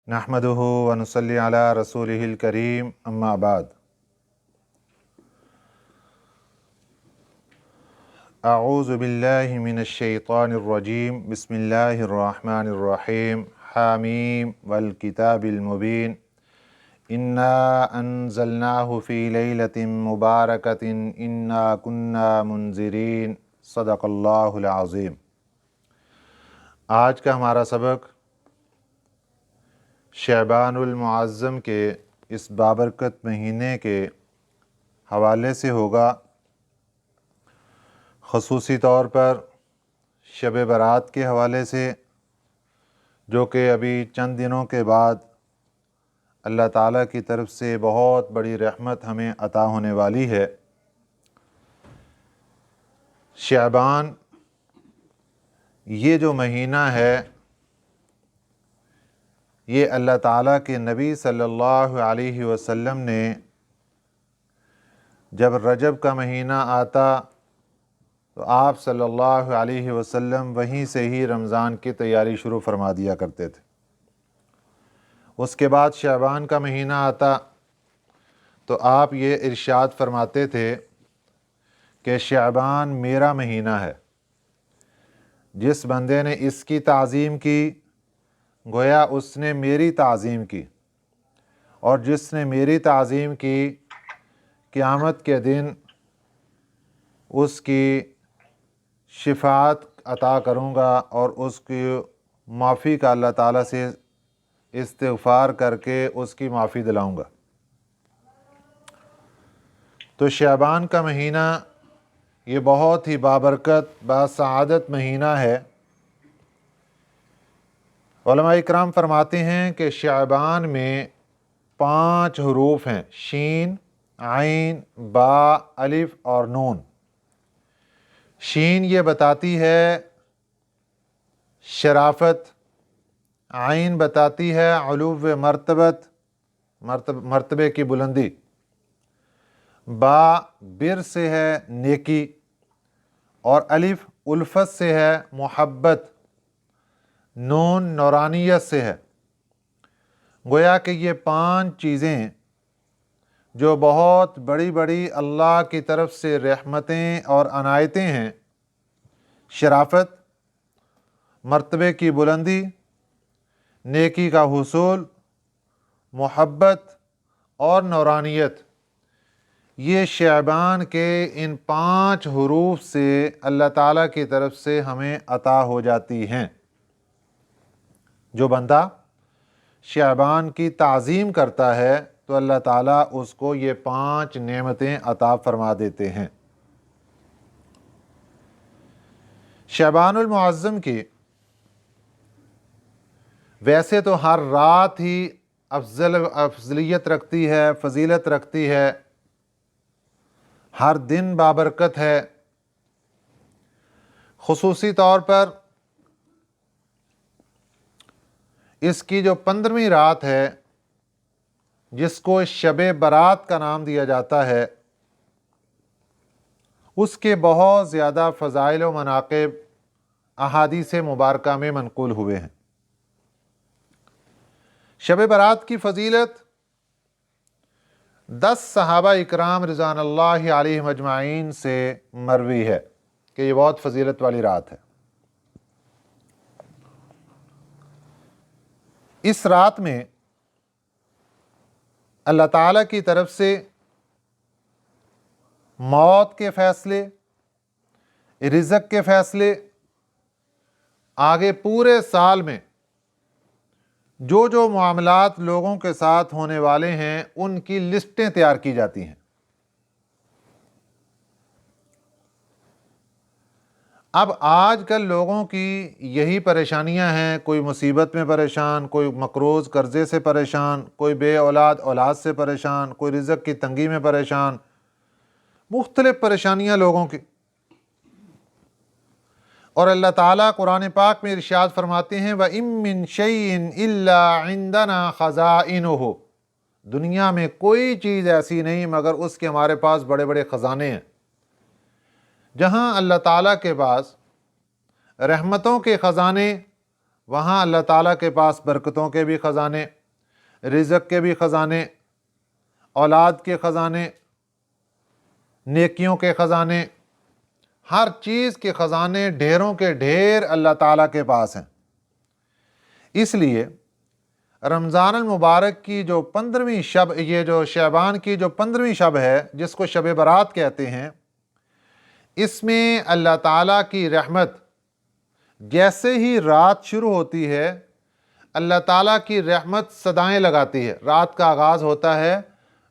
नहमदुहु व नुसल्ली अला रसूलिहिल करीम अम्मा बाद। अऊज़ु बिल्लाहि मिनश शैतानिर रजीम। बिस्मिल्लाहिर रहमानिर रहीम। हामीम वल किताबिल मुबीन। इन्ना अंज़लनाहु फ़ी लैलतिन मुबारकतिन इन्ना कुन्ना मुंज़िरीन। सदक़ल्लाहुल अज़ीम। आज का हमारा सबक शअबानुल मुअज़्ज़म के इस बाबरकत महीने के हवाले से होगा। ख़ुसूसी तौर पर शब बरात के हवाले से, जो कि अभी चंद दिनों के बाद अल्लाह ताला की तरफ से बहुत बड़ी रहमत हमें अता होने वाली है। शअबान ये जो महीना है, ये अल्लाह ताला के नबी सल्लल्लाहु अलैहि वसल्लम ने जब रजब का महीना आता तो आप सल्लल्लाहु अलैहि वसल्लम वहीं से ही रमज़ान की तैयारी शुरू फरमा दिया करते थे। उसके बाद शअबान का महीना आता तो आप ये इरशाद फरमाते थे कि शअबान मेरा महीना है। जिस बंदे ने इसकी ताज़ीम की गोया उसने मेरी ताज़ीम की, और जिसने मेरी ताज़ीम की क़यामत के दिन उसकी शिफ़ात अता करूँगा और उसकी माफ़ी का अल्लाह ताला से इस्तिग़फ़ार करके उसकी माफ़ी दिलाऊँगा। तो शअबान का महीना ये बहुत ही बाबरकत बासआदत महीना है। उलमा इकराम फरमाते हैं कि शअबान में 5 हरूफ हैं, शीन, आइन, बा, अलिफ और नून। शीन ये बताती है शराफत, आइन बताती है उलूव मर्तबत, मर्तबे की बुलंदी, बा बिर से है नेकी, और अलिफ उल्फत से है मोहब्बत, नून नौरानियत से है। गोया कि ये 5 चीज़ें जो बहुत बड़ी बड़ी अल्लाह की तरफ से रहमतें और अनायतें हैं, शराफत, मर्तबे की बुलंदी, नेकी का हुसूल, मोहब्बत और नौरानियत, ये शअबान के इन 5 हरूफ से अल्लाह ताला की तरफ से हमें अता हो जाती हैं। जो बंदा शअबान की ताज़ीम करता है तो अल्लाह ताला उसको ये 5 नेमतें अता फरमा देते हैं। शअबानुल मुअज़्ज़म की वैसे तो हर रात ही अफजलियत रखती है, फजीलत रखती है, हर दिन बाबरकत है। ख़ुसूसी तौर पर इसकी जो 15वीं रात है, जिसको शब बरात का नाम दिया जाता है, उसके बहुत ज़्यादा फ़ज़ाइल व मनाक़िब अहादीस मुबारका में मनक़ूल हुए हैं। शब बरात की फ़जीलत 10 सहाबा इकराम रिज़वानुल्लाहि अलैहिम अजमाइन से मरवी है कि ये बहुत फ़जीलत वाली रात है। इस रात में अल्लाह ताला की तरफ से मौत के फ़ैसले, रिज़्क़ के फ़ैसले, आगे पूरे साल में जो जो मामलात लोगों के साथ होने वाले हैं उनकी लिस्टें तैयार की जाती हैं। अब आजकल लोगों की यही परेशानियां हैं, कोई मुसीबत में परेशान, कोई मकरूज़ कर्ज़े से परेशान, कोई बे औलाद औलाद से परेशान, कोई रिज़्क़ की तंगी में परेशान, मुख्तलिफ़ परेशानियां लोगों की। और अल्लाह ताला कुरान पाक में इरशाद फरमाते हैं, व इम मिन शैइन इल्ला इंदना खज़ाइनुहु, दुनिया में कोई चीज़ ऐसी नहीं मगर उसके हमारे पास बड़े बड़े ख़जाने हैं। जहाँ अल्लाह ताला के पास रहमतों के ख़जाने, वहाँ अल्लाह ताला के पास बरकतों के भी ख़ज़ाने, रिज़्क़ के भी ख़ज़ाने, औलाद के ख़ज़ाने, नेकियों के ख़ज़ाने, हर चीज़ के ख़ज़ाने ढेरों के ढेर अल्लाह ताला के पास हैं। इसलिए रमज़ान मुबारक की जो 15वीं शब, ये जो शअबान की जो 15वीं शब है जिसको शब बरात कहते हैं, इसमें अल्लाह ताला की रहमत जैसे ही रात शुरू होती है अल्लाह ताला की रहमत सदाएं लगाती है। रात का आगाज़ होता है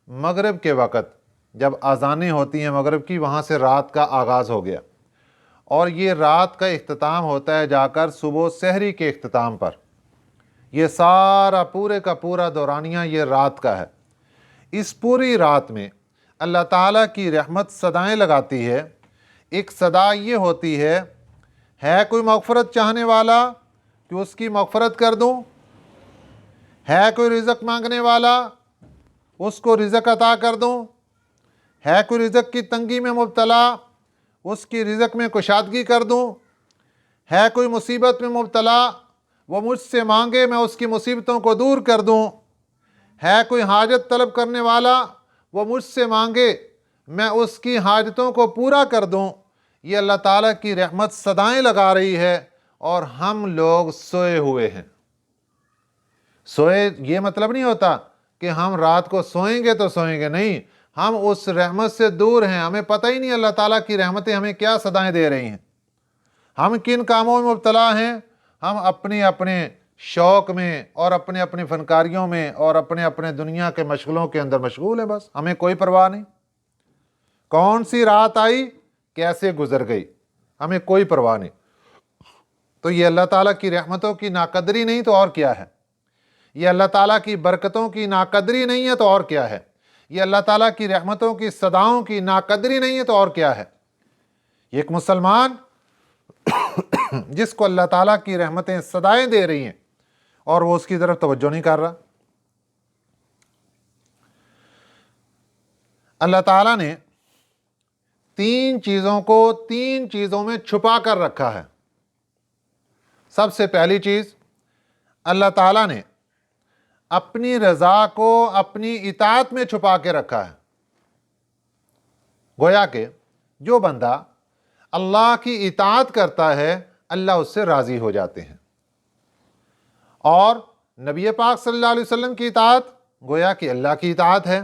मगरिब के वक़्त, जब अज़ानें होती हैं मगरिब की, वहाँ से रात का आगाज़ हो गया और ये रात का इख्तिताम होता है जाकर सुबह सहरी के इख्तिताम पर। ये सारा पूरे का पूरा दौरानिया ये रात का है। इस पूरी रात में अल्लाह ताला की रहमत सदाएं लगाती है। एक सदा ये होती है कोई मग़फ़रत चाहने वाला कि उसकी मग़फ़रत कर दूं, है कोई रिज़्क़ मांगने वाला उसको रिज़्क़ अता कर दूं, है कोई रिज़्क़ की तंगी में मुब्तला उसकी रिज़्क़ में कुशादगी कर दूं, है कोई मुसीबत में मुब्तला वो मुझसे मांगे मैं उसकी मुसीबतों को दूर कर दूं, है कोई हाजत तलब करने वाला वो मुझसे मांगे मैं उसकी हाजतों को पूरा कर दूं। ये अल्लाह ताला की रहमत सदाएं लगा रही है और हम लोग सोए हुए हैं। सोए ये मतलब नहीं होता कि हम रात को सोएंगे तो सोएंगे, नहीं, हम उस रहमत से दूर हैं। हमें पता ही नहीं अल्लाह ताला की रहमतें हमें क्या सदाएं दे रही हैं, हम किन कामों में मुब्तला हैं। हम अपने अपने शौक़ में और अपने अपने फ़नकारियों में और अपने अपने दुनिया के मशगलों के अंदर मशगूल है, बस हमें कोई परवाह नहीं। कौन सी रात आई कैसे गुजर गई हमें कोई परवाह नहीं। तो ये अल्लाह ताला की रहमतों की नाकदरी नहीं तो और क्या है, ये अल्लाह ताला की बरकतों की नाकदरी नहीं है तो और क्या है, ये अल्लाह ताला की रहमतों की सदाओं की नाकदरी नहीं है तो और क्या है। एक मुसलमान जिसको अल्लाह ताला की रहमतें सदाएं दे रही हैं और वो उसकी तरफ तवज्जो नहीं कर रहा। अल्लाह ताला ने तीन चीज़ों को तीन चीज़ों में छुपा कर रखा है। सबसे पहली चीज़, अल्लाह ताला ने अपनी रज़ा को अपनी इताअत में छुपा के रखा है। गोया के जो बंदा अल्लाह की इताअत करता है अल्लाह उससे राज़ी हो जाते हैं। और नबी पाक सल्लल्लाहु अलैहि वसल्लम की इताअत गोया कि अल्लाह की इताअत है।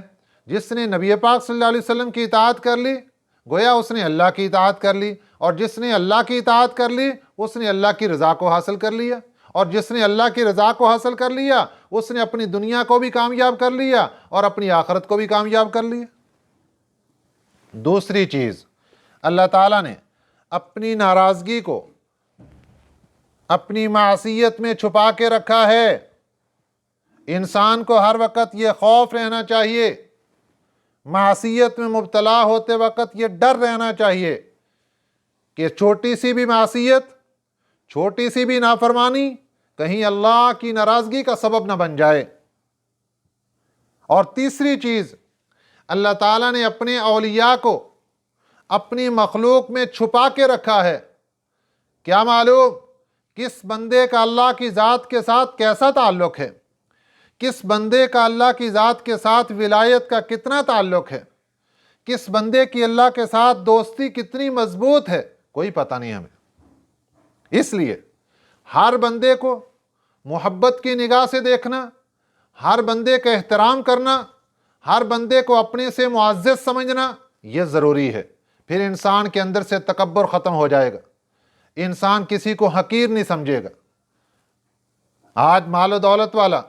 जिसने नबी पाक सल्लल्लाहु अलैहि वसल्लम की इताअत कर ली गोया उसने अल्लाह की इताअत कर ली, और जिसने अल्लाह की इताअत कर ली उसने अल्लाह की रज़ा को हासिल कर लिया, और जिसने अल्लाह की रज़ा को हासिल कर लिया उसने अपनी दुनिया को भी कामयाब कर लिया और अपनी आखिरत को भी कामयाब कर लिया। दूसरी चीज़, अल्लाह ताला ने अपनी नाराज़गी को अपनी मासियत में छुपा के रखा है। इंसान को हर वक्त ये खौफ रहना चाहिए, मासियत में मुब्तला होते वक्त ये डर रहना चाहिए कि छोटी सी भी मासियत, छोटी सी भी नाफरमानी कहीं अल्लाह की नाराज़गी का सबब न बन जाए। और तीसरी चीज़, अल्लाह ताला ने अपने औलिया को अपनी मखलूक में छुपा के रखा है। क्या मालूम किस बंदे का अल्लाह की ज़ात के साथ कैसा ताल्लुक़ है, किस बंदे का अल्लाह की ज़ात के साथ विलायत का कितना ताल्लुक़ है, किस बंदे की अल्लाह के साथ दोस्ती कितनी मजबूत है, कोई पता नहीं हमें। इसलिए हर बंदे को मोहब्बत की निगाह से देखना, हर बंदे का एहतराम करना, हर बंदे को अपने से मुअज़्ज़ज़ समझना यह ज़रूरी है। फिर इंसान के अंदर से तकब्बुर ख़त्म हो जाएगा, इंसान किसी को हकीर नहीं समझेगा। आज माल दौलत वाला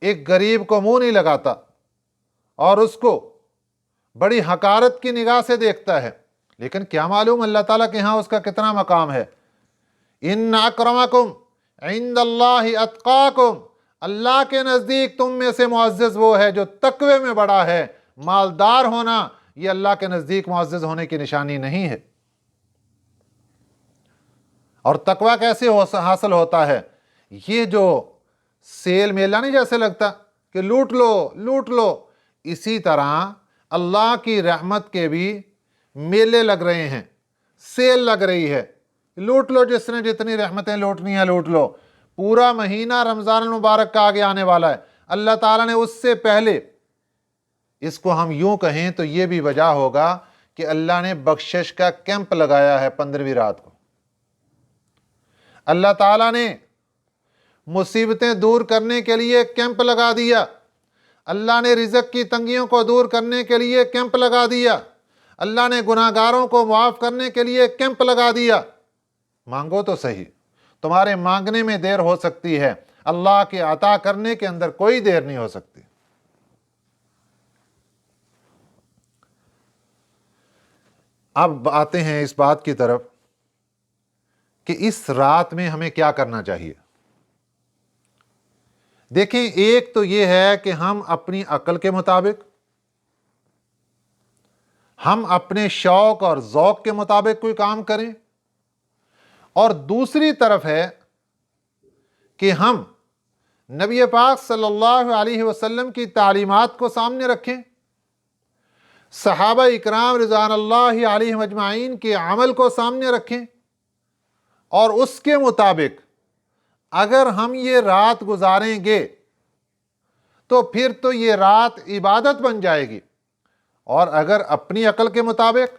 एक गरीब को मुंह नहीं लगाता और उसको बड़ी हकारत की निगाह से देखता है, लेकिन क्या मालूम अल्लाह ताला के यहाँ उसका कितना मकाम है। इन्न अक्रमकुम इंदल्लाहि अत्काकुम, अल्लाह के नज़दीक तुम में से मुअज़्ज़ज़ वो है जो तकवे में बड़ा है। मालदार होना ये अल्लाह के नज़दीक मुअज़्ज़ज़ होने की निशानी नहीं है। और तकवा कैसे हासिल होता है, ये जो सेल मेला नहीं जैसे लगता कि लूट लो लूट लो, इसी तरह अल्लाह की रहमत के भी मेले लग रहे हैं, सेल लग रही है। लूट लो, जिसने जितनी रहमतें लूटनी है लूट लो। पूरा महीना रमज़ान मुबारक का आगे आने वाला है, अल्लाह ताला ने उससे पहले, इसको हम यूं कहें तो ये भी वजह होगा कि अल्लाह ने बख्शिश का कैंप लगाया है 15वीं रात को। अल्लाह ताला ने मुसीबतें दूर करने के लिए कैंप लगा दिया, अल्लाह ने रिज़्क़ की तंगियों को दूर करने के लिए कैंप लगा दिया, अल्लाह ने गुनाहगारों को माफ़ करने के लिए कैंप लगा दिया। मांगो तो सही, तुम्हारे मांगने में देर हो सकती है, अल्लाह के अता करने के अंदर कोई देर नहीं हो सकती। अब आते हैं इस बात की तरफ कि इस रात में हमें क्या करना चाहिए। देखें, एक तो यह है कि हम अपनी अक्ल के मुताबिक, हम अपने शौक और ज़ौक़ के मुताबिक कोई काम करें, और दूसरी तरफ है कि हम नबी पाक सल्लल्लाहु अलैहि वसल्लम की तालीमात को सामने रखें, सहाबा इकराम रिज़वानुल्लाहि अलैहिम अजमाइन के अमल को सामने रखें, और उसके मुताबिक अगर हम ये रात गुजारेंगे तो फिर तो ये रात इबादत बन जाएगी। और अगर अपनी अकल के मुताबिक,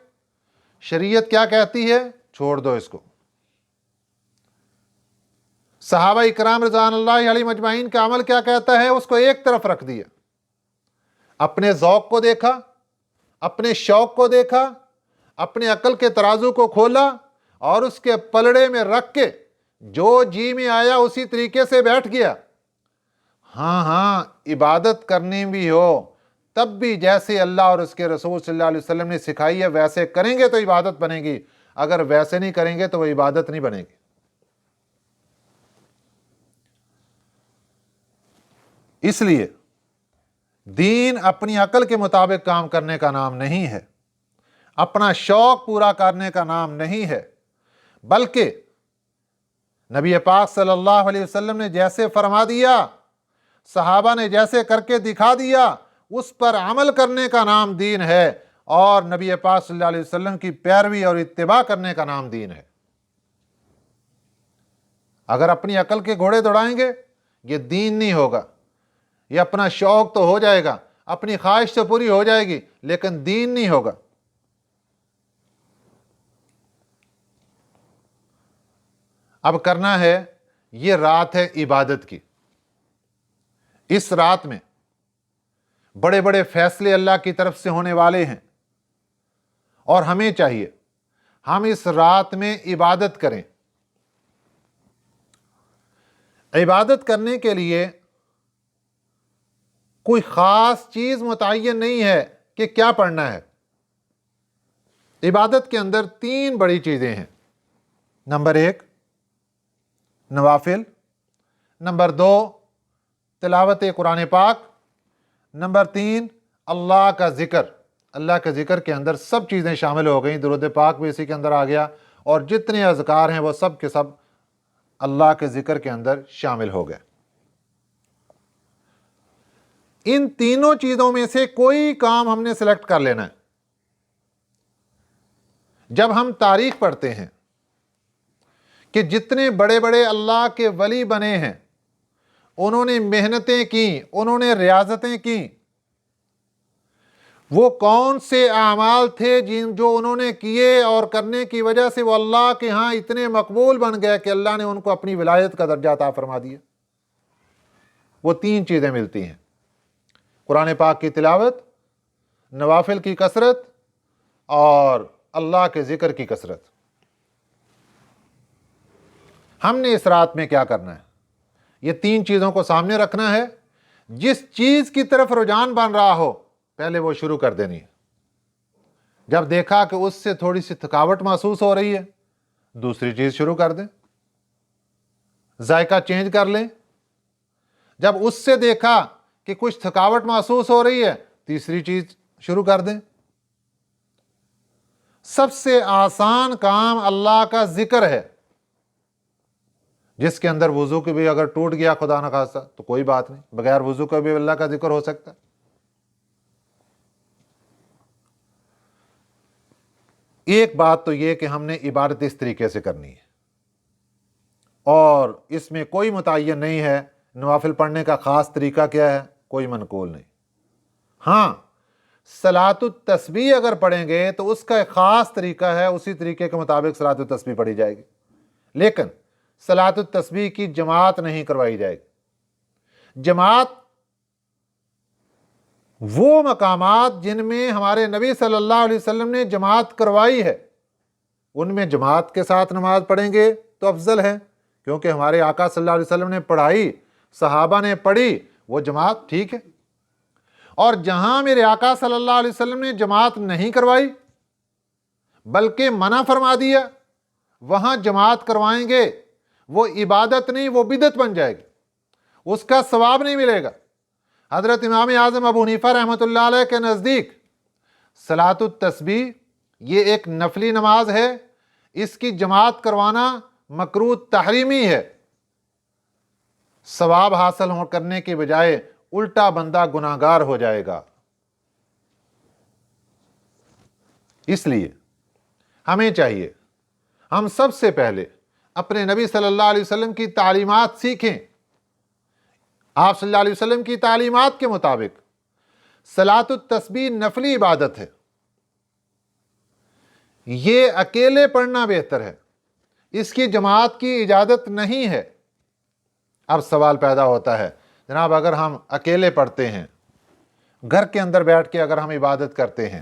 शरीयत क्या कहती है, छोड़ दो इसको। सहाबा इकराम रिज़वानुल्लाहि अलैहिम अजमाइन का अमल क्या कहता है, उसको एक तरफ रख दिया, अपने ज़ौक़ को देखा, अपने शौक़ को देखा, अपने अकल के तराजू को खोला और उसके पलड़े में रख के जो जी में आया उसी तरीके से बैठ गया। हाँ, इबादत करनी भी हो तब भी जैसे अल्लाह और उसके रसूल सल्लल्लाहु अलैहि वसल्लम ने सिखाई है वैसे करेंगे तो इबादत बनेगी, अगर वैसे नहीं करेंगे तो वह इबादत नहीं बनेगी। इसलिए दीन अपनी अकल के मुताबिक काम करने का नाम नहीं है, अपना शौक पूरा करने का नाम नहीं है, बल्कि नबी पाक सल्लल्लाहु अलैहि वसल्लम ने जैसे फरमा दिया, सहाबा ने जैसे करके दिखा दिया, उस पर अमल करने का नाम दीन है, और नबी पाक सल्लल्लाहु अलैहि वसल्लम की पैरवी और इत्तिबा करने का नाम दीन है। अगर अपनी अकल के घोड़े दौड़ाएंगे ये दीन नहीं होगा, ये अपना शौक तो हो जाएगा, अपनी ख्वाहिश तो पूरी हो जाएगी, लेकिन दीन नहीं होगा। अब करना है, ये रात है इबादत की। इस रात में बड़े बड़े फैसले अल्लाह की तरफ से होने वाले हैं, और हमें चाहिए हम इस रात में इबादत करें। इबादत करने के लिए कोई ख़ास चीज़ मुतय्यन नहीं है कि क्या पढ़ना है। इबादत के अंदर 3 बड़ी चीज़ें हैं। नंबर 1 नवाफिल, नंबर 2 तिलावत कुरान पाक, नंबर 3 अल्लाह का ज़िक्र। अल्लाह के ज़िक्र के अंदर सब चीज़ें शामिल हो गई, दुरूद पाक भी इसी के अंदर आ गया, और जितने अज़कार हैं वो सब के सब अल्लाह के ज़िक्र के अंदर शामिल हो गए। इन तीनों चीज़ों में से कोई काम हमने सेलेक्ट कर लेना है। जब हम तारीख पढ़ते हैं कि जितने बड़े बड़े अल्लाह के वली बने हैं, उन्होंने मेहनतें की, उन्होंने रियाजतें की, वो कौन से आमाल थे जो उन्होंने किए और करने की वजह से वो अल्लाह के यहाँ इतने मकबूल बन गए कि अल्लाह ने उनको अपनी विलायत का दर्जा अता फरमा दिया। वो 3 चीज़ें मिलती हैं, कुरान पाक की तिलावत, नवाफिल की कसरत, और अल्लाह के ज़िक्र की कसरत। हमने इस रात में क्या करना है, ये 3 चीज़ों को सामने रखना है। जिस चीज़ की तरफ रुझान बन रहा हो पहले वो शुरू कर देनी है। जब देखा कि उससे थोड़ी सी थकावट महसूस हो रही है, दूसरी चीज़ शुरू कर दें, जायका चेंज कर लें। जब उससे देखा कि कुछ थकावट महसूस हो रही है, तीसरी चीज़ शुरू कर दें। सबसे आसान काम अल्लाह का ज़िक्र है, जिसके अंदर वुजू की भी अगर टूट गया खुदा न खास्ता तो कोई बात नहीं, बगैर वुजू का भी अल्लाह का जिक्र हो सकता है। एक बात तो यह कि हमने इबादत इस तरीके से करनी है। اور اس میں کوئی متعین نہیں ہے نوافل پڑھنے کا خاص طریقہ کیا ہے، کوئی منقول نہیں۔ ہاں، صلاۃ التسبیح اگر پڑھیں گے تو اس کا ایک خاص طریقہ ہے، اسی طریقے کے مطابق صلاۃ التسبیح پڑھی جائے گی، لیکن صلاۃ التسبیح کی جماعت نہیں کروائی جائے گی۔ جماعت وہ مقامات جن میں ہمارے نبی صلی اللہ علیہ وسلم نے جماعت کروائی ہے، ان میں جماعت کے ساتھ نماز پڑھیں گے تو افضل ہے، کیونکہ ہمارے آقا صلی اللہ علیہ وسلم نے پڑھائی، صحابہ نے پڑھی، وہ جماعت ٹھیک ہے۔ اور جہاں میرے آقا صلی اللہ علیہ وسلم نے جماعت نہیں کروائی بلکہ منع فرما دیا، وہاں جماعت کروائیں گے، وہ عبادت نہیں، وہ بدعت بن جائے گی، اس کا ثواب نہیں ملے گا۔ حضرت امام اعظم ابو حنیفہ رحمۃ اللہ علیہ کے نزدیک صلاۃ التسبیح یہ ایک نفلی نماز ہے، اس کی جماعت کروانا مکروہ تحریمی ہے، ثواب حاصل کرنے کے بجائے الٹا بندہ گناہگار ہو جائے گا۔ اس لیے ہمیں چاہیے ہم سب سے پہلے اپنے نبی صلی اللہ علیہ وسلم کی تعلیمات سیکھیں۔ آپ صلی اللہ علیہ وسلم کی تعلیمات کے مطابق صلاۃ التسبیح نفلی عبادت ہے، یہ اکیلے پڑھنا بہتر ہے، اس کی جماعت کی اجازت نہیں ہے۔ اب سوال پیدا ہوتا ہے، جناب اگر ہم اکیلے پڑھتے ہیں، گھر کے اندر بیٹھ کے اگر ہم عبادت کرتے ہیں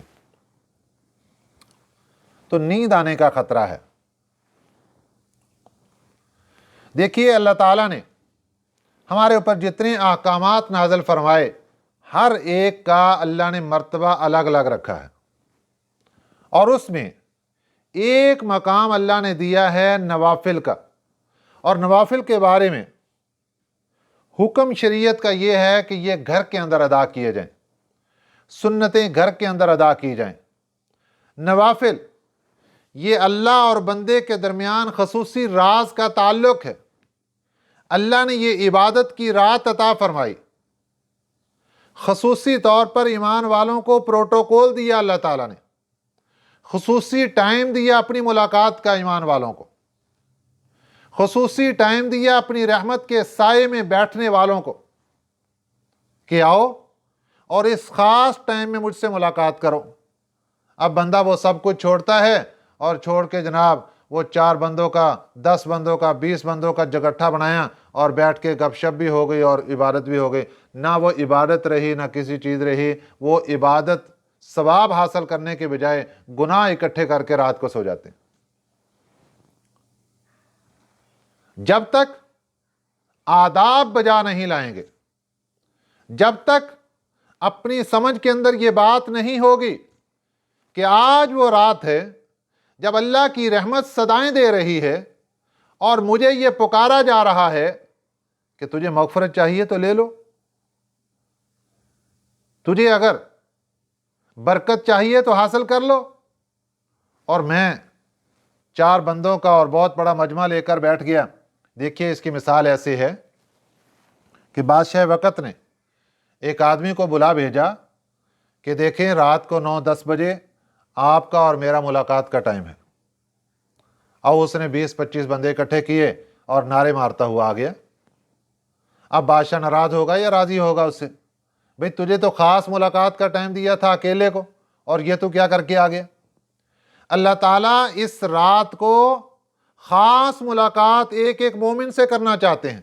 تو نیند آنے کا خطرہ ہے۔ دیکھیے اللہ تعالیٰ نے ہمارے اوپر جتنے احکامات نازل فرمائے، ہر ایک کا اللہ نے مرتبہ الگ الگ رکھا ہے، اور اس میں ایک مقام اللہ نے دیا ہے نوافل کا، اور نوافل کے بارے میں حکم شریعت کا یہ ہے کہ یہ گھر کے اندر ادا کیے جائیں، سنتیں گھر کے اندر ادا کی جائیں۔ نوافل یہ اللہ اور بندے کے درمیان خصوصی راز کا تعلق ہے، اللہ نے یہ عبادت کی رات عطا فرمائی، خصوصی طور پر ایمان والوں کو پروٹوکول دیا، اللہ تعالیٰ نے خصوصی ٹائم دیا اپنی ملاقات کا، ایمان والوں کو خصوصی ٹائم دیا اپنی رحمت کے سائے میں بیٹھنے والوں کو کہ آؤ اور اس خاص ٹائم میں مجھ سے ملاقات کرو۔ اب بندہ وہ سب کچھ چھوڑتا ہے اور چھوڑ کے جناب وہ 4 بندوں کا، 10 بندوں کا، 20 بندوں کا جگٹھا بنایا اور بیٹھ کے گپ شپ بھی ہو گئی اور عبادت بھی ہو گئی، نہ وہ عبادت رہی نہ کسی چیز رہی، وہ عبادت ثواب حاصل کرنے کے بجائے گناہ اکٹھے کر کے رات کو سو جاتے ہیں۔ جب تک آداب بجا نہیں لائیں گے، جب تک اپنی سمجھ کے اندر یہ بات نہیں ہوگی کہ آج وہ رات ہے جب اللہ کی رحمت صدائیں دے رہی ہے اور مجھے یہ پکارا جا رہا ہے کہ تجھے مغفرت چاہیے تو لے لو، تجھے اگر برکت چاہیے تو حاصل کر لو، اور میں 4 بندوں کا اور بہت بڑا مجمع لے کر بیٹھ گیا۔ دیکھیے اس کی مثال ایسی ہے کہ بادشاہ وقت نے ایک آدمی کو بلا بھیجا کہ دیکھیں رات کو 9-10 بجے آپ کا اور میرا ملاقات کا ٹائم ہے، اور اس نے 20-25 بندے اکٹھے کیے اور نعرے مارتا ہوا آ گیا۔ اب بادشاہ ناراض ہوگا یا راضی ہوگا اس سے؟ بھئی تجھے تو خاص ملاقات کا ٹائم دیا تھا اکیلے کو، اور یہ تو کیا کر کے آ گیا؟ اللہ تعالیٰ اس رات کو خاص ملاقات ایک ایک مومن سے کرنا چاہتے ہیں،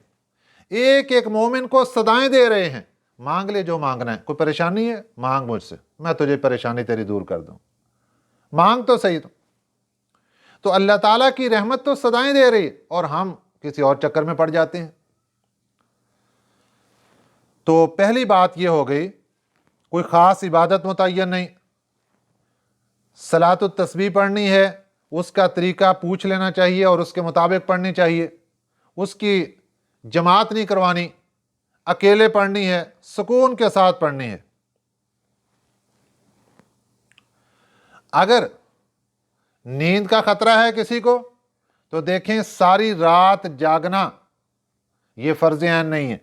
ایک ایک مومن کو صدائیں دے رہے ہیں، مانگ لے جو مانگنا ہے، کوئی پریشانی ہے مانگ مجھ سے، میں تجھے پریشانی تیری دور کر دوں، مانگ تو صحیح۔ تو اللہ تعالیٰ کی رحمت تو صدائیں دے رہی ہے اور ہم کسی اور چکر میں پڑ جاتے ہیں۔ تو پہلی بات یہ ہو گئی، کوئی خاص عبادت متعین نہیں، صلاۃ التسبیح پڑھنی ہے، اس کا طریقہ پوچھ لینا چاہیے اور اس کے مطابق پڑھنی چاہیے، اس کی جماعت نہیں کروانی، اکیلے پڑھنی ہے، سکون کے ساتھ پڑھنی ہے۔ اگر نیند کا خطرہ ہے کسی کو تو دیکھیں ساری رات جاگنا یہ فرض عین نہیں ہے،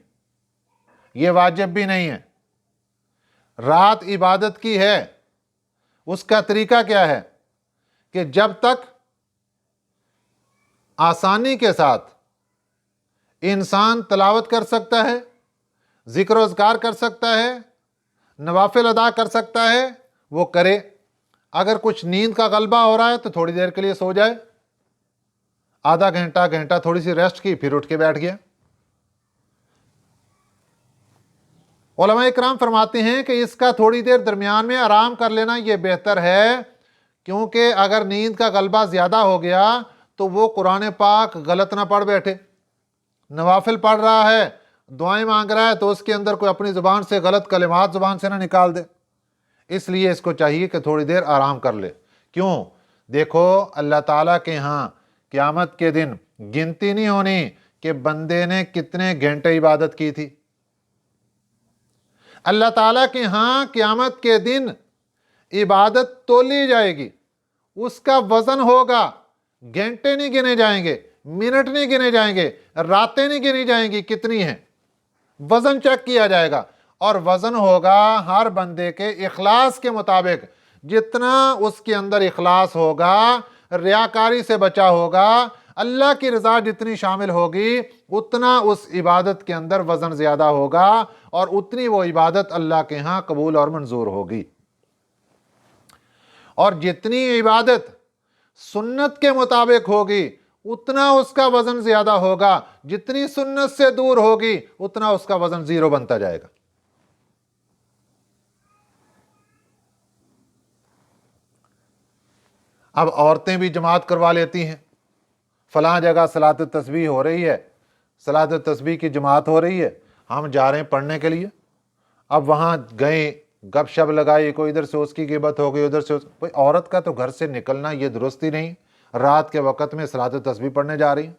یہ واجب بھی نہیں ہے۔ رات عبادت کی ہے، اس کا طریقہ کیا ہے کہ جب تک آسانی کے ساتھ इंसान तलावत कर सकता है, जिक्र अज़कार कर सकता है, नवाफिल अदा कर सकता है, वो करे। अगर कुछ नींद का गलबा हो रहा है तो थोड़ी देर के लिए सो जाए, आधा घंटा घंटा थोड़ी सी रेस्ट की, फिर उठ के बैठ गया। उलमा इकराम फरमाते हैं कि इसका थोड़ी देर दरमियान में आराम कर लेना ये बेहतर है, क्योंकि अगर नींद का गलबा ज़्यादा हो गया तो वो कुरान पाक गलत ना पढ़ बैठे। नवाफिल पढ़ रहा है, दुआएं मांग रहा है, तो उसके अंदर कोई अपनी ज़ुबान से गलत कलिमात ज़ुबान से ना निकाल दे। इसलिए इसको चाहिए कि थोड़ी देर आराम कर ले। क्यों? देखो, अल्लाह ताला के यहाँ क़यामत के दिन गिनती नहीं होनी कि बंदे ने कितने घंटे इबादत की थी। अल्लाह ताला के यहाँ क़यामत के दिन इबादत तोली जाएगी, उसका वजन होगा। घंटे नहीं गिने जाएंगे, मिनट नहीं गिने जाएंगे, रातें नहीं गिनी जाएंगी कितनी हैं, वजन चेक किया जाएगा। और वजन होगा हर बंदे के इखलास के मुताबिक। जितना उसके अंदर इखलास होगा, रियाकारी से बचा होगा, अल्लाह की रज़ा जितनी शामिल होगी, उतना उस इबादत के अंदर वजन ज़्यादा होगा और उतनी वो इबादत अल्लाह के यहाँ कबूल और मंजूर होगी। और जितनी इबादत सुन्नत के मुताबिक होगी, उतना उसका वजन ज्यादा होगा। जितनी सुन्नत से दूर होगी, उतना उसका वजन जीरो बनता जाएगा। अब औरतें भी जमात करवा लेती हैं, फलां जगह सलात तस्बीह हो रही है, सलात तस्बीह की जमात हो रही है, हम जा रहे हैं पढ़ने के लिए। अब वहाँ गए, गपशप लगाई, कोई इधर से उसकी गिबत हो गई, उधर से कोई औरत का तो घर से निकलना ये दुरुस्त ही नहीं। रात के वक़्त में सलात तस्बीह पढ़ने जा रही हैं,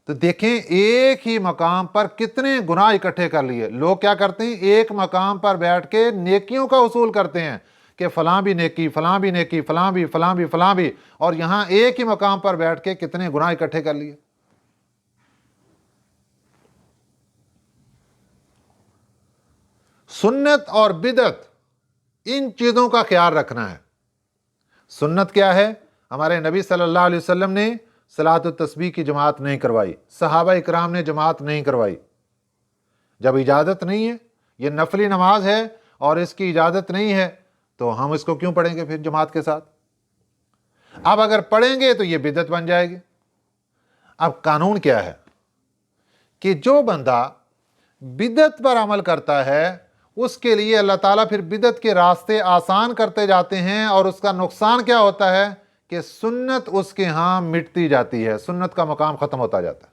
तो देखें एक ही मकाम पर कितने गुनाह इकट्ठे कर लिए। लोग क्या करते हैं, एक मकाम पर बैठ के नेकियों का उसूल करते हैं कि फलां भी नेकी, फलां भी नेकी, फलां भी, फलां भी, फलां भी, और यहाँ एक ही मकाम पर बैठ के कितने गुनाह इकट्ठे कर लिए। सुन्नत और बिदअत, इन चीज़ों का ख्याल रखना है। सुन्नत क्या है? हमारे नबी सल्लल्लाहु अलैहि वसल्लम ने सलात तस्बीह की जमात नहीं करवाई, सहाबा इकराम ने जमात नहीं करवाई। जब इजाज़त नहीं है, ये नफली नमाज है और इसकी इजाज़त नहीं है, तो हम इसको क्यों पढ़ेंगे फिर जमात के साथ? अब अगर पढ़ेंगे तो ये बिदअत बन जाएगी। अब कानून क्या है कि जो बंदा बिदअत पर अमल करता है, उसके लिए अल्लाह ताला फिर बिदअत के रास्ते आसान करते जाते हैं। और उसका नुकसान क्या होता है कि सुन्नत उसके यहाँ मिटती जाती है, सुन्नत का मकाम ख़त्म होता जाता है,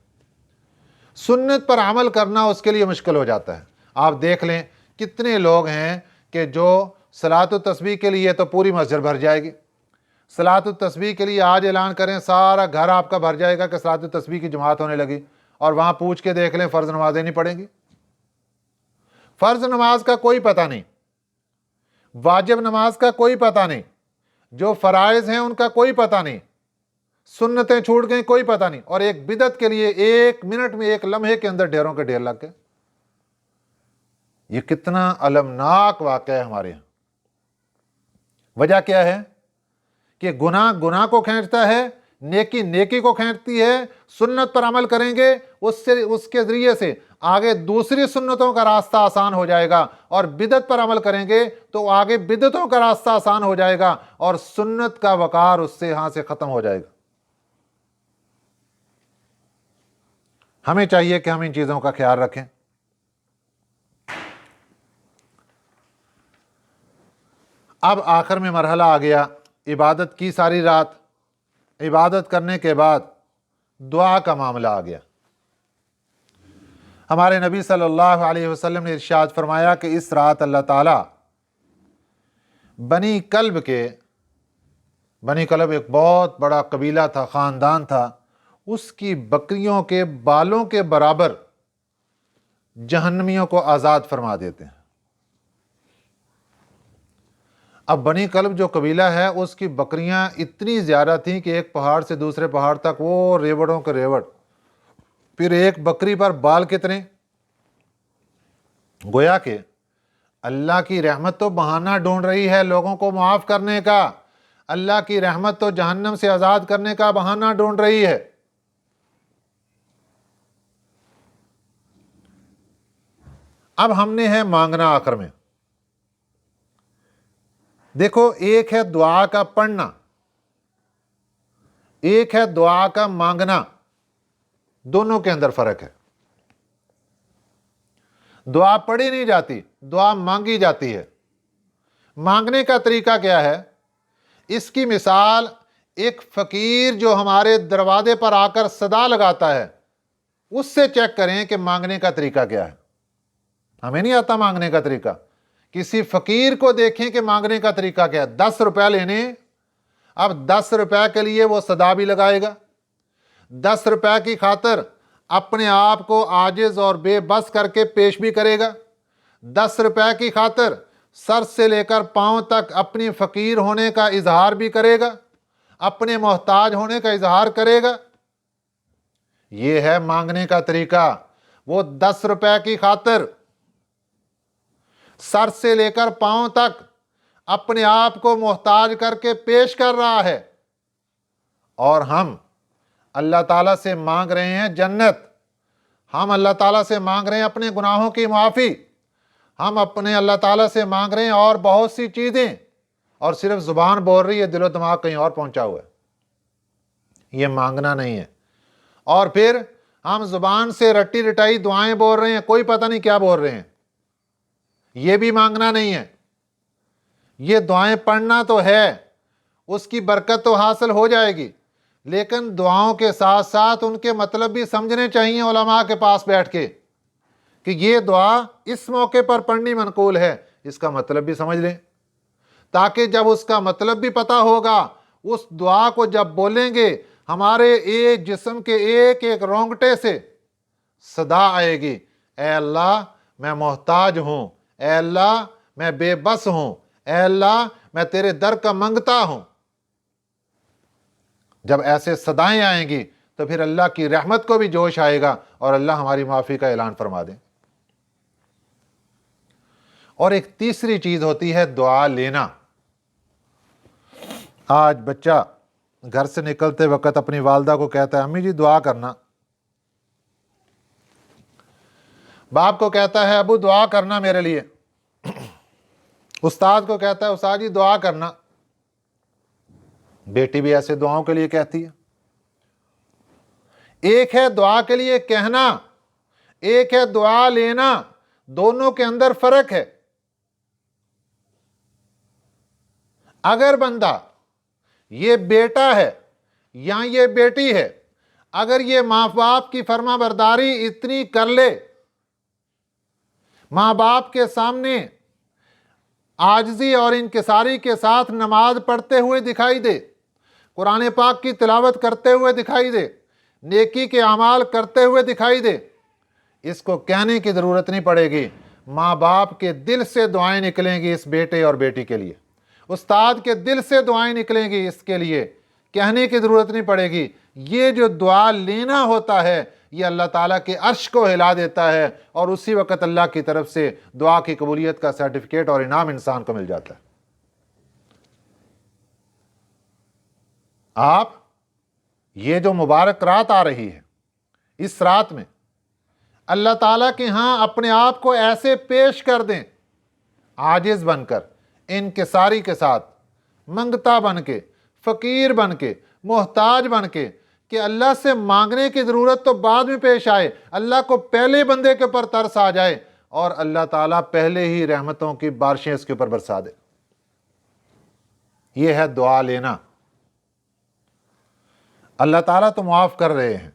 सुन्नत पर अमल करना उसके लिए मुश्किल हो जाता है। आप देख लें कितने लोग हैं कि जो सलात तस्बीह के लिए तो पूरी मस्जिद भर जाएगी, सलात तस्बीह के लिए आज ऐलान करें सारा घर आपका भर जाएगा कि सलात तस्बीह की जमात होने लगी, और वहाँ पूछ के देख लें फ़र्ज़ नमाजें नहीं पढ़ेंगी। फ़र्ज़ नमाज का कोई पता नहीं, वाजिब नमाज का कोई पता नहीं, जो फ़राइज़ हैं उनका कोई पता नहीं, सुन्नतें छूट गई कोई पता नहीं, और एक बिदअत के लिए एक मिनट में, एक लम्हे के अंदर ढेरों के ढेर लग गए। ये कितना अलमनाक वाक़या है हमारे यहाँ। वजह क्या है कि गुनाह गुनाह को खींचता है, नेकी नेकी को खींचती है। सुन्नत पर अमल करेंगे, उससे उसके ज़रिए से आगे दूसरी सुन्नतों का रास्ता आसान हो जाएगा, और बिदअत पर अमल करेंगे तो आगे बिदअतों का रास्ता आसान हो जाएगा, और सुन्नत का वकार उससे यहाँ से ख़त्म हो जाएगा। हमें चाहिए कि हम इन चीज़ों का ख्याल रखें। अब आखिर में मरहला आ गया, इबादत की सारी रात, इबादत करने के बाद दुआ का मामला आ गया। हमारे नबी सल्लल्लाहु अलैहि वसल्लम ने इरशाद फरमाया कि इस रात अल्लाह ताला बनी कल्ब एक बहुत बड़ा कबीला था, ख़ानदान था, उसकी बकरियों के बालों के बराबर जहन्नमियों को आज़ाद फरमा देते हैं। अब बनी कल्ब जो कबीला है, उसकी बकरियां इतनी ज़्यादा थीं कि एक पहाड़ से दूसरे पहाड़ तक वो रेवड़ों के रेवड़। फिर एक बकरी पर बाल कितने, गोया कि अल्लाह की रहमत तो बहाना ढूंढ रही है लोगों को माफ़ करने का, अल्लाह की रहमत तो जहन्नम से आज़ाद करने का बहाना ढूंढ रही है। اب ہم نے ہے مانگنا آخر میں. دیکھو ایک ہے دعا کا پڑھنا, ایک ہے دعا کا مانگنا, دونوں کے اندر فرق ہے. دعا پڑھی نہیں جاتی, دعا مانگی جاتی ہے. مانگنے کا طریقہ کیا ہے؟ اس کی مثال ایک فقیر جو ہمارے دروازے پر آ کر صدا لگاتا ہے, اس سے چیک کریں کہ مانگنے کا طریقہ کیا ہے. ہمیں نہیں آتا مانگنے کا طریقہ. کسی فقیر کو دیکھیں کہ مانگنے کا طریقہ کیا ہے. 10 روپے لینے, اب 10 روپے کے لیے وہ صدا بھی لگائے گا, 10 روپے کی خاطر اپنے آپ کو عاجز اور بے بس کر کے پیش بھی کرے گا, 10 روپے کی خاطر سر سے لے کر پاؤں تک اپنی فقیر ہونے کا اظہار بھی کرے گا, اپنے محتاج ہونے کا اظہار کرے گا. یہ ہے مانگنے کا طریقہ. وہ 10 روپے کی خاطر سر سے لے کر پاؤں تک اپنے آپ کو محتاج کر کے پیش کر رہا ہے, اور ہم اللہ تعالیٰ سے مانگ رہے ہیں جنت, ہم اللہ تعالیٰ سے مانگ رہے ہیں اپنے گناہوں کی معافی, ہم اپنے اللہ تعالیٰ سے مانگ رہے ہیں اور بہت سی چیزیں, اور صرف زبان بول رہی ہے, دل و دماغ کہیں اور پہنچا ہوا ہے. یہ مانگنا نہیں ہے. اور پھر ہم زبان سے رٹی رٹائی دعائیں بول رہے ہیں, کوئی پتہ نہیں کیا بول رہے ہیں. یہ بھی مانگنا نہیں ہے. یہ دعائیں پڑھنا تو ہے, اس کی برکت تو حاصل ہو جائے گی, لیکن دعاؤں کے ساتھ ساتھ ان کے مطلب بھی سمجھنے چاہیے علماء کے پاس بیٹھ کے, کہ یہ دعا اس موقع پر پڑھنی منقول ہے, اس کا مطلب بھی سمجھ لیں, تاکہ جب اس کا مطلب بھی پتہ ہوگا, اس دعا کو جب بولیں گے ہمارے ایک جسم کے ایک ایک رونگٹے سے صدا آئے گی, اے اللہ میں محتاج ہوں, اے اللہ میں بے بس ہوں, اے اللہ میں تیرے در کا منگتا ہوں. جب ایسے صدائیں آئیں گی تو پھر اللہ کی رحمت کو بھی جوش آئے گا اور اللہ ہماری معافی کا اعلان فرما دیں. اور ایک تیسری چیز ہوتی ہے دعا لینا. آج بچہ گھر سے نکلتے وقت اپنی والدہ کو کہتا ہے امی جی دعا کرنا, باپ کو کہتا ہے ابو دعا کرنا میرے لیے, استاد کو کہتا ہے استاد جی دعا کرنا. بیٹی بھی ایسے دعاؤں کے لیے کہتی ہے. ایک ہے دعا کے لیے کہنا, ایک ہے دعا لینا, دونوں کے اندر فرق ہے. اگر بندہ یہ بیٹا ہے یا یہ بیٹی ہے, اگر یہ ماں باپ کی فرما برداری اتنی کر لے, ماں باپ کے سامنے عاجزی اور انکساری کے ساتھ نماز پڑھتے ہوئے دکھائی دے, قرآن پاک کی تلاوت کرتے ہوئے دکھائی دے, نیکی کے اعمال کرتے ہوئے دکھائی دے, اس کو کہنے کی ضرورت نہیں پڑے گی. ماں باپ کے دل سے دعائیں نکلیں گی اس بیٹے اور بیٹی کے لیے, استاد کے دل سے دعائیں نکلیں گی اس کے لیے, کہنے کی ضرورت نہیں پڑے گی. یہ جو دعا لینا ہوتا ہے یہ اللہ تعالیٰ کے عرش کو ہلا دیتا ہے, اور اسی وقت اللہ کی طرف سے دعا کی قبولیت کا سرٹیفکیٹ اور انعام انسان کو مل جاتا ہے. آپ یہ جو مبارک رات آ رہی ہے, اس رات میں اللہ تعالیٰ کے ہاں اپنے آپ کو ایسے پیش کر دیں, عاجز بن کر, انکساری کے ساتھ, منگتا بن کے, فقیر بن کے, محتاج بن کے, کہ اللہ سے مانگنے کی ضرورت تو بعد میں پیش آئے, اللہ کو پہلے بندے کے اوپر ترس آ جائے اور اللہ تعالیٰ پہلے ہی رحمتوں کی بارشیں اس کے اوپر برسا دے. یہ ہے دعا لینا. اللہ تعالیٰ تو معاف کر رہے ہیں.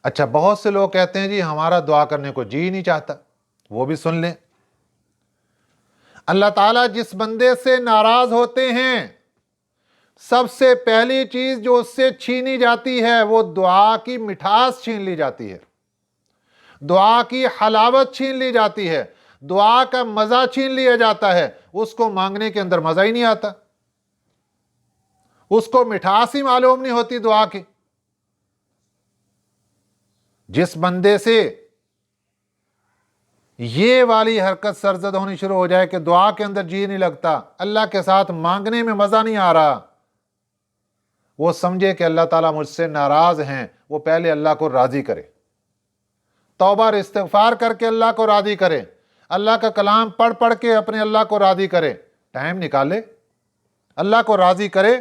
اچھا بہت سے لوگ کہتے ہیں جی ہمارا دعا کرنے کو جی نہیں چاہتا, وہ بھی سن لیں. اللہ تعالیٰ جس بندے سے ناراض ہوتے ہیں, سب سے پہلی چیز جو اس سے چھینی جاتی ہے وہ دعا کی مٹھاس چھین لی جاتی ہے, دعا کی حلاوت چھین لی جاتی ہے, دعا کا مزہ چھین لیا جاتا ہے. اس کو مانگنے کے اندر مزہ ہی نہیں آتا, اس کو مٹھاس ہی معلوم نہیں ہوتی دعا کی. جس بندے سے یہ والی حرکت سرزد ہونی شروع ہو جائے کہ دعا کے اندر جی نہیں لگتا, اللہ کے ساتھ مانگنے میں مزہ نہیں آ رہا, وہ سمجھے کہ اللہ تعالیٰ مجھ سے ناراض ہیں, وہ پہلے اللہ کو راضی کرے. तौबा और इस्तिग़फ़ार करके अल्लाह को राज़ी करे, अल्लाह का कलाम पढ़ पढ़ के अपने अल्लाह को राज़ी करे, टाइम निकाले, अल्लाह को राज़ी करे।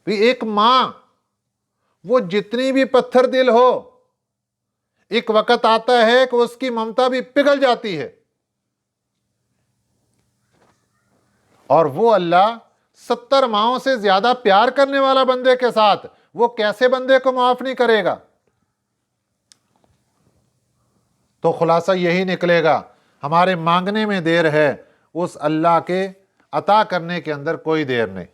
भी एक माँ वो जितनी भी पत्थर दिल हो, एक वक्त आता है कि उसकी ममता भी पिघल जाती है, और वो अल्लाह 70 माओं से ज्यादा प्यार करने वाला बंदे के साथ वो कैसे बंदे को माफ नहीं करेगा। तो खुलासा यही निकलेगा, हमारे मांगने में देर है, उस अल्लाह के अता करने के अंदर कोई देर नहीं।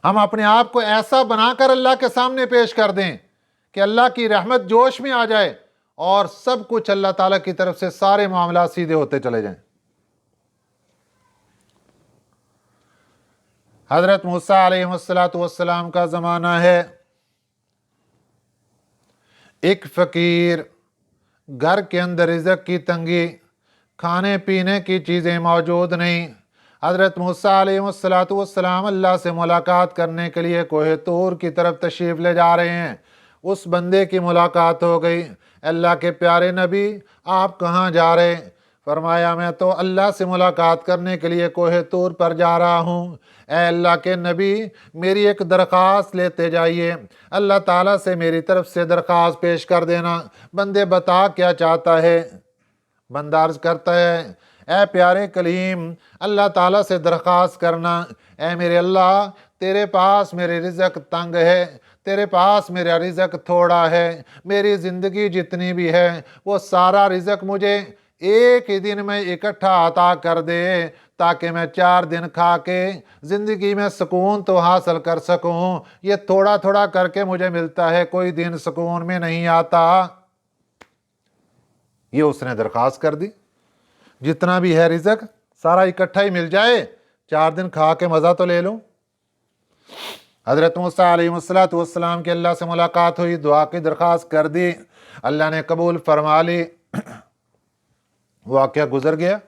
हम अपने आप को ऐसा बनाकर अल्लाह के सामने पेश कर दें कि अल्लाह की रहमत जोश में आ जाए और सब कुछ अल्लाह ताला की तरफ से सारे मामला सीधे होते चले जाएं। हजरत मूसा अलैहिस्सलाम का ज़माना है, एक फ़कीर, घर के अंदर रिज़्क़ की तंगी, खाने पीने की चीज़ें मौजूद नहीं। हज़रत मूसा अलैहिस्सलाम अल्लाह से मुलाकात करने के लिए कोहे तूर की तरफ तशरीफ़ ले जा रहे हैं। उस बंदे की मुलाकात हो गई। अल्लाह के प्यारे नबी, आप कहाँ जा रहे? फरमाया, मैं तो अल्लाह से मुलाकात करने के लिए कोहे तूर पर जा रहा हूँ। ऐ अल्लाह के नबी, मेरी एक दरख्वास्त लेते जाइए, अल्लाह ताला से मेरी तरफ से दरख्वास्त पेश कर देना। बंदे बता क्या चाहता है? बंदा अर्ज़ करता है, ऐ प्यारे कलीम, अल्लाह ताला से दरख्वास्त करना, ऐ मेरे अल्लाह, तेरे पास मेरे रिज़्क़ तंग है, तेरे पास मेरा रिज़्क़ थोड़ा है, मेरी ज़िंदगी जितनी भी है वो सारा रिज़्क़ मुझे एक ही दिन में इकट्ठा अता कर दे, ताकि मैं 4 दिन खा के ज़िंदगी में सुकून तो हासिल कर सकूं। ये थोड़ा थोड़ा करके मुझे मिलता है, कोई दिन सुकून में नहीं आता। ये उसने दरख्वास्त कर दी, जितना भी है रिज़्क़ सारा इकट्ठा ही मिल जाए, 4 दिन खा के मज़ा तो ले लूं। हज़रत मूसा अलैहिस्सलाम की अल्लाह से मुलाकात हुई, दुआ की दरख्वास्त कर दी, अल्लाह ने कबूल फरमा ली। वाक़या गुजर गया।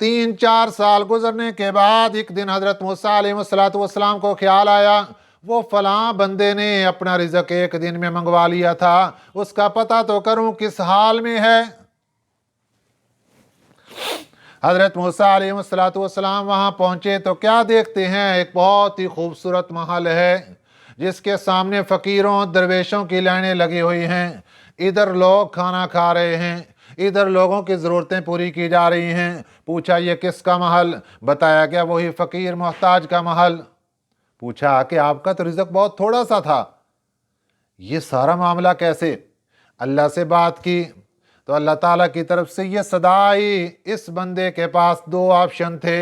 3-4 साल गुजरने के बाद एक दिन हज़रत मूसा अलैहिस्सलाम को ख्याल आया, वो फलां बंदे ने अपना रिज़्क़ एक दिन में मंगवा लिया था, उसका पता तो करूं किस हाल में है। हज़रत मूसा अलैहिस्सलाम वहाँ पहुँचे तो क्या देखते हैं, एक बहुत ही खूबसूरत महल है, जिसके सामने फ़कीरों दरवेशों की लाइनें लगी हुई हैं। इधर लोग खाना खा रहे हैं, इधर लोगों की ज़रूरतें पूरी की जा रही हैं। पूछा, ये किसका महल? बताया गया वही फ़कीर मोहताज का महल। पूछा कि आपका तो रिज़्क़ बहुत थोड़ा सा था, ये सारा मामला कैसे? अल्लाह से बात की तो अल्लाह ताला की तरफ से ये सदा आई, इस बंदे के पास 2 ऑप्शन थे।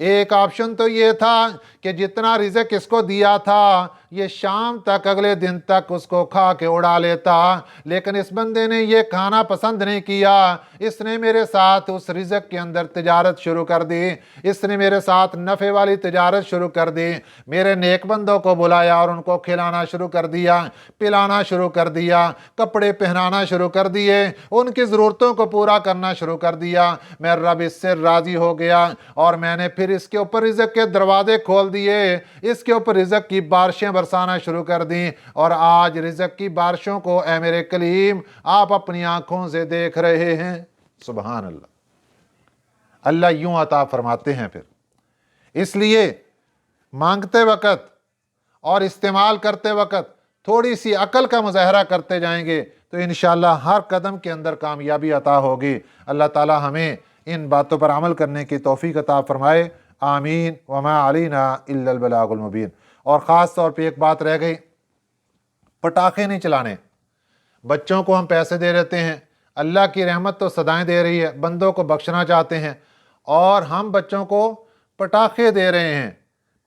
एक ऑप्शन तो ये था कि जितना रिज़्क़ इसको दिया था ये शाम तक, अगले दिन तक उसको खा के उड़ा लेता, लेकिन इस बंदे ने ये खाना पसंद नहीं किया। इसने मेरे साथ उस रिज़्क़ के अंदर तिजारत शुरू कर दी, इसने मेरे साथ नफ़े वाली तिजारत शुरू कर दी। मेरे नेक बंदों को बुलाया और उनको खिलाना शुरू कर दिया, पिलाना शुरू कर दिया, कपड़े पहनाना शुरू कर दिए, उनकी ज़रूरतों को पूरा करना शुरू कर दिया। मैं रब इससे राज़ी हो गया और मैंने फिर इसके ऊपर रिज़्क़ के दरवाजे खोल दिए, इसके ऊपर रिज़्क़ की बारिशें बरसाना शुरू कर दी, और आज रिज़्क़ की बारिशों को ऐ मेरे कलीम आप अपनी आंखों से देख रहे हैं। सुभान अल्लाह। अल्लाह यूं अता फरमाते हैं। फिर इसलिए मांगते वक़्त और इस्तेमाल करते वक़्त थोड़ी सी अकल का मुज़ाहरा करते जाएंगे तो इंशाअल्लाह हर कदम के अंदर कामयाबी अता होगी। अल्लाह ताला हमें इन बातों पर अमल करने की तौफीक अता फरमाए। आमीन। वमा अलैना इल्लल बलागुल मुबीन। और ख़ास तौर पे एक बात रह गई, पटाखे नहीं चलाने। बच्चों को हम पैसे दे देते हैं, अल्लाह की रहमत तो सदाएं दे रही है, बंदों को बख्शना चाहते हैं, और हम बच्चों को पटाखे दे रहे हैं,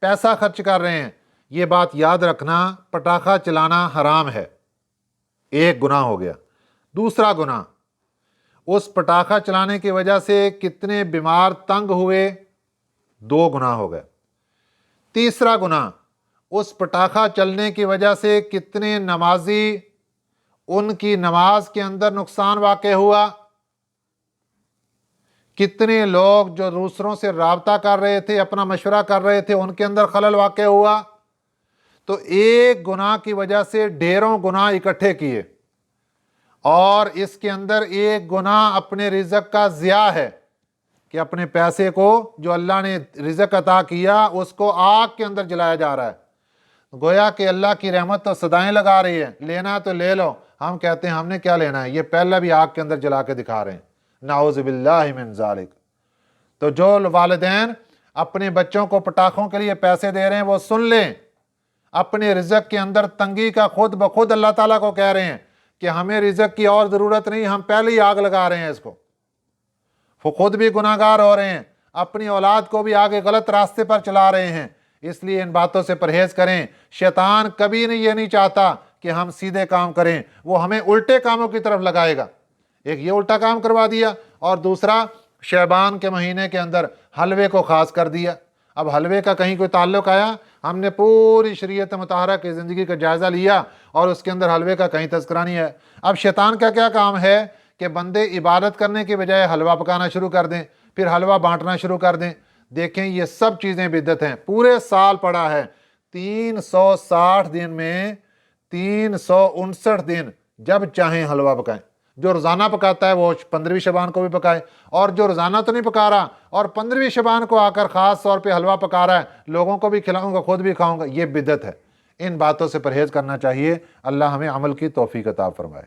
पैसा खर्च कर रहे हैं। ये बात याद रखना, पटाखा चलाना हराम है, एक गुनाह हो गया। दूसरा गुनाह, उस पटाखा चलाने की वजह से कितने बीमार तंग हुए, 2 गुनाह हो गए। तीसरा गुनाह, उस पटाखा चलने की वजह से कितने नमाजी, उनकी नमाज के अंदर नुकसान वाक़े हुआ। कितने लोग जो दूसरों से राब्ता कर रहे थे, अपना मशवरा कर रहे थे, उनके अंदर खलल वाक़े हुआ। تو ایک گناہ کی وجہ سے ڈھیروں گناہ اکٹھے کیے، اور اس کے اندر ایک گناہ اپنے رزق کا ضیاع ہے کہ اپنے پیسے کو جو اللہ نے رزق عطا کیا اس کو آگ کے اندر جلایا جا رہا ہے۔ گویا کہ اللہ کی رحمت تو صدائیں لگا رہی ہے، لینا تو لے لو، ہم کہتے ہیں ہم نے کیا لینا ہے، یہ پہلا بھی آگ کے اندر جلا کے دکھا رہے ہیں، نعوذ باللہ من ذالک۔ تو جو والدین اپنے بچوں کو پٹاخوں کے لیے پیسے دے رہے ہیں وہ سن لیں، اپنے رزق کے اندر تنگی کا خود بخود اللہ تعالیٰ کو کہہ رہے ہیں کہ ہمیں رزق کی اور ضرورت نہیں، ہم پہلے ہی آگ لگا رہے ہیں اس کو۔ وہ خود بھی گناہ گار ہو رہے ہیں، اپنی اولاد کو بھی آگے غلط راستے پر چلا رہے ہیں، اس لیے ان باتوں سے پرہیز کریں۔ شیطان کبھی یہ نہیں چاہتا کہ ہم سیدھے کام کریں، وہ ہمیں الٹے کاموں کی طرف لگائے گا۔ ایک یہ الٹا کام کروا دیا، اور دوسرا شعبان کے مہینے کے اندر حلوے کو خاص کر دیا۔ اب حلوے کا کہیں کوئی تعلق آیا؟ ہم نے پوری شریعت مطہرہ کی زندگی کا جائزہ لیا اور اس کے اندر حلوے کا کہیں تذکرہ نہیں ہے۔ اب شیطان کا کیا کام ہے کہ بندے عبادت کرنے کے بجائے حلوہ پکانا شروع کر دیں، پھر حلوہ بانٹنا شروع کر دیں۔ دیکھیں یہ سب چیزیں بدعت ہیں۔ پورے سال پڑا ہے، 360 دن میں 359 دن جب چاہیں حلوہ پکائیں۔ جو روزانہ پکاتا ہے وہ 15ویں شعبان کو بھی پکائے، اور جو روزانہ تو نہیں پکا رہا اور 15ویں شعبان کو آ کر خاص طور پہ حلوہ پکا رہا ہے، لوگوں کو بھی کھلاؤں گا خود بھی کھاؤں گا، یہ بدعت ہے۔ ان باتوں سے پرہیز کرنا چاہیے۔ اللہ ہمیں عمل کی توفیق عطا فرمائے۔